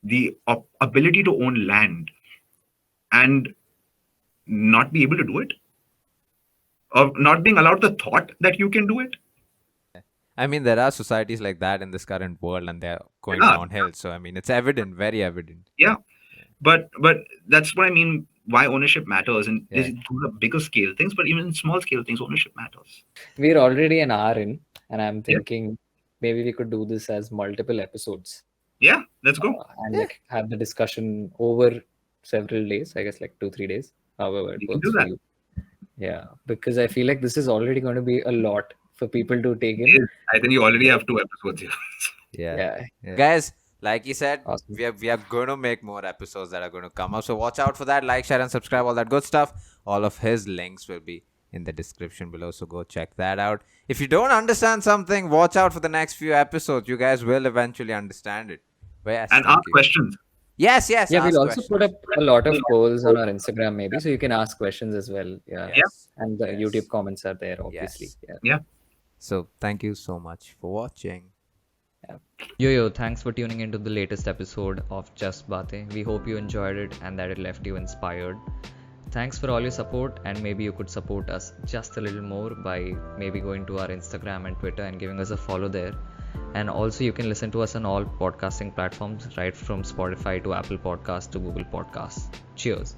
the ability to own land and not be able to do it? Or not being allowed the thought that you can do it? I mean, there are societies like that in this current world, and they're going Yeah, downhill. So, I mean, it's evident, very evident. yeah. But that's what I mean why ownership matters. And Yeah. those are bigger scale things, but even small scale things, ownership matters. We're already an hour in, and I'm Yeah. thinking maybe we could do this as multiple episodes, Yeah, let's go. and Yeah. like have the discussion over several days. I guess like 2-3 days, however it We can works do for that. you. Yeah, because I feel like this is already going to be a lot for people to take in. I think you already have 2 episodes here. Yeah. Yeah. Guys, Like he said, Awesome. we are going to make more episodes that are going to come up. So watch out for that. Like, share, and subscribe. All that good stuff. All of his links will be in the description below. So go check that out. If you don't understand something, watch out for the next few episodes. You guys will eventually understand it. But yes, And thank ask you. questions. Yes, yes. Yeah, ask we'll also put questions. up a lot of polls on our Instagram, maybe, so you can ask questions as well. Yeah, Yes. and the Yes. YouTube comments are there, obviously. Yes. Yeah. So thank you so much for watching. Yo, thanks for tuning into the latest episode of Just Batein. We hope you enjoyed it and that it left you inspired. Thanks for all your support, and maybe you could support us just a little more by maybe going to our Instagram and Twitter and giving us a follow there. And also you can listen to us on all podcasting platforms, right from Spotify to Apple Podcasts to Google Podcasts. Cheers.